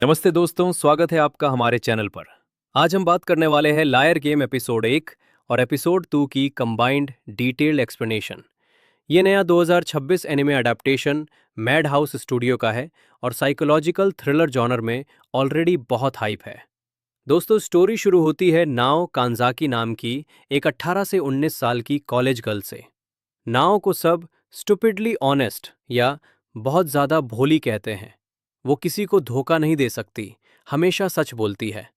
नमस्ते दोस्तों, स्वागत है आपका हमारे चैनल पर। आज हम बात करने वाले हैं लायर गेम एपिसोड 1 और एपिसोड 2 की कंबाइंड डिटेल्ड एक्सप्लेनेशन। ये नया 2026 anime adaptation mad house studio का है और साइकोलॉजिकल थ्रिलर जॉनर में ऑलरेडी बहुत हाइप है। दोस्तों, स्टोरी शुरू होती है नाओ कांजाकी नाम की एक 18 से 19 साल की कॉलेज गर्ल से। नाओ को सब स्टुपिडली ऑनेस्ट या बहुत ज़्यादा भोली कहते हैं। वो किसी को धोखा नहीं दे सकती, हमेशा सच बोलती है।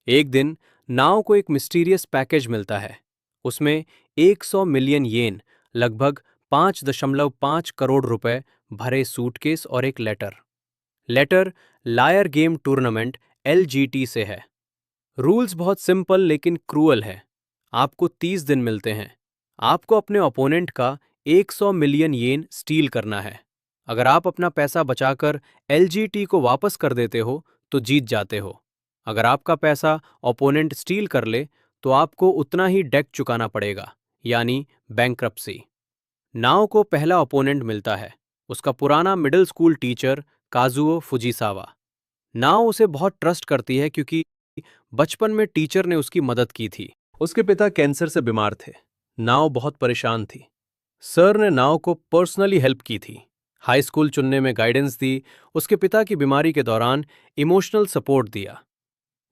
एक दिन नाओ को एक मिस्टीरियस पैकेज मिलता है। उसमें 100 मिलियन येन, लगभग 5.5 करोड़ रुपए भरे सूटकेस और एक letter. Letter liar game tournament LGT से है। रूल्स बहुत सिंपल लेकिन क्रूअल है। आपको 30 दिन मिलते हैं। आपको अपने ओपोनेंट का 100 मिलियन येन स्टील करना है। अगर आप अपना पैसा बचाकर LGT को वापस कर देते हो तो जीत जाते हो। अगर आपका पैसा ओपोनेंट स्टील कर ले तो आपको उतना ही डेट चुकाना पड़ेगा, यानी बैंक्रप्सी। नाओ को पहला ओपोनेंट मिलता है, उसका पुराना मिडिल स्कूल टीचर काजुओ फुजीसावा। नाओ उसे बहुत ट्रस्ट करती है क्योंकि बचपन में टीचर ने उसकी मदद की थी। उसके पिता कैंसर से बीमार थे। नाओ बहुत परेशान थी। सर ने नाओ को पर्सनली हेल्प की थी, हाई स्कूल चुनने में गाइडेंस दी, उसके पिता की बीमारी के दौरान इमोशनल सपोर्ट दिया।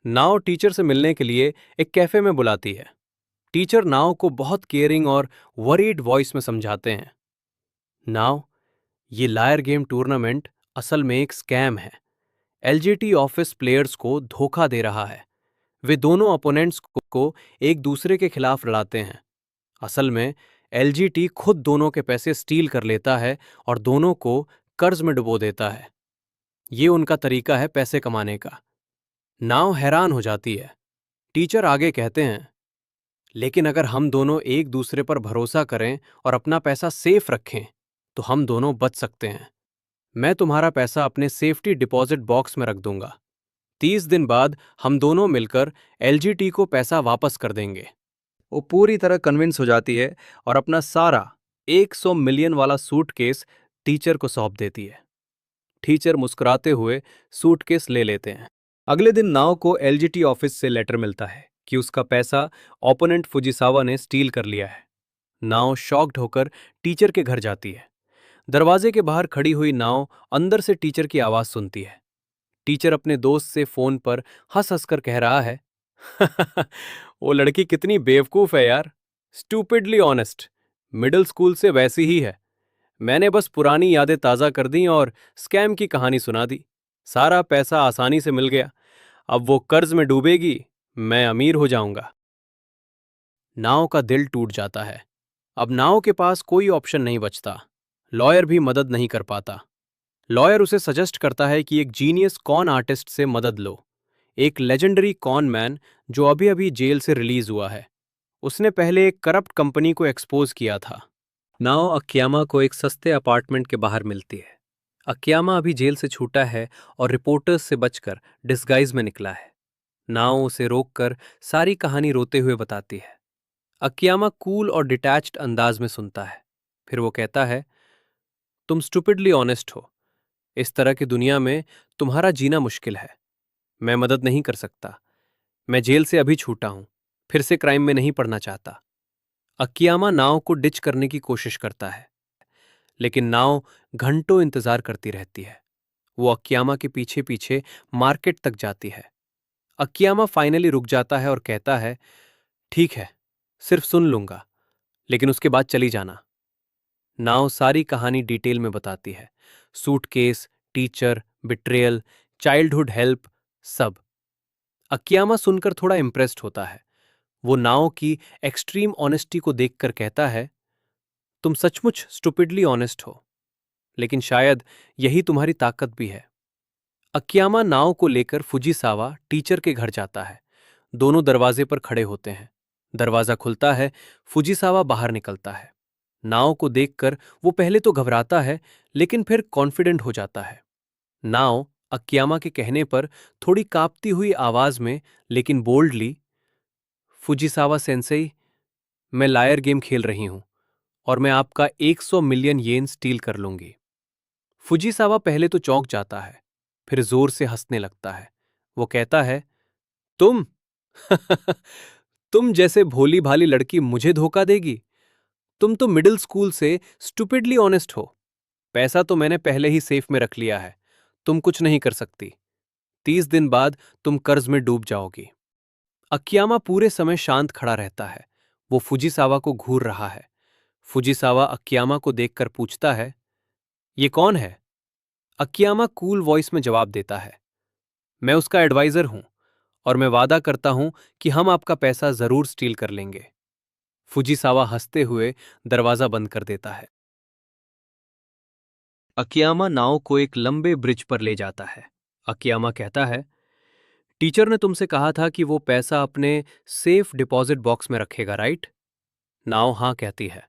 नाओ टीचर से मिलने के लिए एक कैफे में बुलाती है। टीचर नाओ को बहुत केयरिंग और वरीड वॉइस में समझाते हैं। नाओ, ये लायर गेम टूर्नामेंट असल में एक स्कैम है। LGT ऑफिस प्लेयर्स को धोखा दे रहा है। वे दोनों अपोनेंट्स को एक दूसरे के खिलाफ लड़ाते हैं। असल में LGT खुद दोनों के पैसे स्टील कर लेता है और दोनों को कर्ज में डुबो देता है। ये उनका तरीका है पैसे कमाने का। नाव हैरान हो जाती है। टीचर आगे कहते हैं, लेकिन अगर हम दोनों एक दूसरे पर भरोसा करें और अपना पैसा सेफ रखें तो हम दोनों बच सकते हैं। मैं तुम्हारा पैसा अपने सेफ्टी डिपॉजिट बॉक्स में रख दूंगा। 30 दिन बाद हम दोनों मिलकर LGT को पैसा वापस कर देंगे। वो पूरी तरह कन्विंस हो जाती है और अपना सारा 100 मिलियन वाला सूटकेस टीचर को सौंप देती है। टीचर मुस्कुराते हुए सूटकेस ले लेते हैं। अगले दिन नाओ को LGT ऑफिस से लेटर मिलता है कि उसका पैसा ओपोनेंट फुजिसावा ने स्टील कर लिया है। नाओ शॉक्ड होकर टीचर के घर जाती है। दरवाजे के बाहर खड़ी हुई नाओ अंदर से टीचर की आवाज सुनती है। टीचर अपने दोस्त से फोन पर हंस हंस कर कह रहा है, वो लड़की कितनी बेवकूफ है यार, स्टूपिडली ऑनेस्ट, मिडिल स्कूल से वैसी ही है। मैंने बस पुरानी यादें ताज़ा कर दी और स्कैम की कहानी सुना दी। सारा पैसा आसानी से मिल गया। अब वो कर्ज में डूबेगी, मैं अमीर हो जाऊंगा। नाव का दिल टूट जाता है। अब नाव के पास कोई ऑप्शन नहीं बचता। लॉयर भी मदद नहीं कर पाता। लॉयर उसे सजेस्ट करता है कि एक जीनियस कॉन आर्टिस्ट से मदद लो, एक लेजेंडरी कॉन मैन जो अभी अभी जेल से रिलीज हुआ है। उसने पहले एक करप्ट कंपनी को एक्सपोज किया था। नाओ अकियामा को एक सस्ते अपार्टमेंट के बाहर मिलती है। अकियामा अभी जेल से छूटा है और रिपोर्टर्स से बचकर डिस्गाइज में निकला है। नाओ उसे रोककर सारी कहानी रोते हुए बताती है। अकियामा कूल और डिटैच्ड अंदाज में सुनता है। फिर वो कहता है, तुम स्टूपिडली ऑनेस्ट हो। इस तरह की दुनिया में तुम्हारा जीना मुश्किल है। मैं मदद नहीं कर सकता। मैं जेल से अभी छूटा हूं, फिर से क्राइम में नहीं पड़ना चाहता। अकियामा नाव को डिच करने की कोशिश करता है, लेकिन नाव घंटों इंतजार करती रहती है। वो अकियामा के पीछे पीछे मार्केट तक जाती है। अकियामा फाइनली रुक जाता है और कहता है, ठीक है, सिर्फ सुन लूंगा, लेकिन उसके बाद चली जाना। नाव सारी कहानी डिटेल में बताती है, suitcase, teacher, betrayal, childhood help, सब। अकियामा सुनकर थोड़ा इम्प्रेस्ड होता है। वो नाव की एक्सट्रीम ऑनेस्टी को देखकर कहता है, तुम सचमुच स्टुपिडली ऑनेस्ट हो, लेकिन शायद यही तुम्हारी ताकत भी है। अकियामा नाव को लेकर फुजीसावा टीचर के घर जाता है। दोनों दरवाजे पर खड़े होते हैं। दरवाजा खुलता है, फुजीसावा बाहर निकलता है। नाव को देखकर वो पहले तो घबराता है, लेकिन फिर कॉन्फिडेंट हो जाता है। नाव अकियामा के कहने पर थोड़ी कांपती हुई आवाज में लेकिन बोल्डली, फुजीसावा सेंसेई, मैं लायर गेम खेल रही हूं और मैं आपका 100 मिलियन येन स्टील कर लूंगी। फुजीसावा पहले तो चौंक जाता है, फिर जोर से हंसने लगता है। वो कहता है, तुम तुम जैसे भोली भाली लड़की मुझे धोखा देगी? तुम तो मिडिल स्कूल से स्टूपिडली ऑनेस्ट हो। पैसा तो मैंने पहले ही सेफ में रख लिया है। तुम कुछ नहीं कर सकती। 30 दिन बाद तुम कर्ज में डूब जाओगी। अकियामा पूरे समय शांत खड़ा रहता है। वो फुजिसावा को घूर रहा है। फुजिसावा अकियामा को देखकर पूछता है, ये कौन है? अकियामा कूल वॉइस में जवाब देता है, मैं उसका एडवाइजर हूं और मैं वादा करता हूं कि हम आपका पैसा जरूर स्टील कर लेंगे। फुजिसावा हंसते हुए दरवाजा बंद कर देता है। अकियामा नाव को एक लंबे ब्रिज पर ले जाता है। अकियामा कहता है, टीचर ने तुमसे कहा था कि वो पैसा अपने सेफ डिपॉजिट बॉक्स में रखेगा, राइट? नाव हाँ कहती है।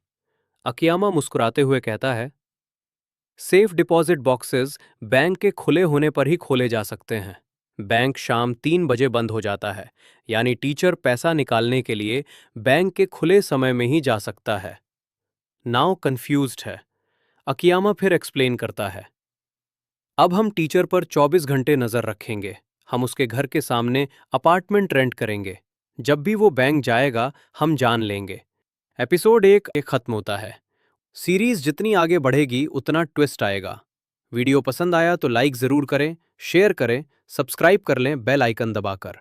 अकियामा मुस्कुराते हुए कहता है, सेफ डिपॉजिट बॉक्सेस बैंक के खुले होने पर ही खोले जा सकते हैं। बैंक शाम 3 बजे बंद हो जाता है, यानी टीचर पैसा निकालने के लिए बैंक के खुले समय में ही जा सकता है। नाव कंफ्यूज्ड है। अकियामा फिर एक्सप्लेन करता है, अब हम टीचर पर 24 घंटे नजर रखेंगे। हम उसके घर के सामने अपार्टमेंट रेंट करेंगे। जब भी वो बैंक जाएगा हम जान लेंगे। एपिसोड 1 खत्म होता है। सीरीज जितनी आगे बढ़ेगी उतना ट्विस्ट आएगा। वीडियो पसंद आया तो लाइक जरूर करें, शेयर करें, सब्सक्राइब कर लें बेल आइकन दबाकर।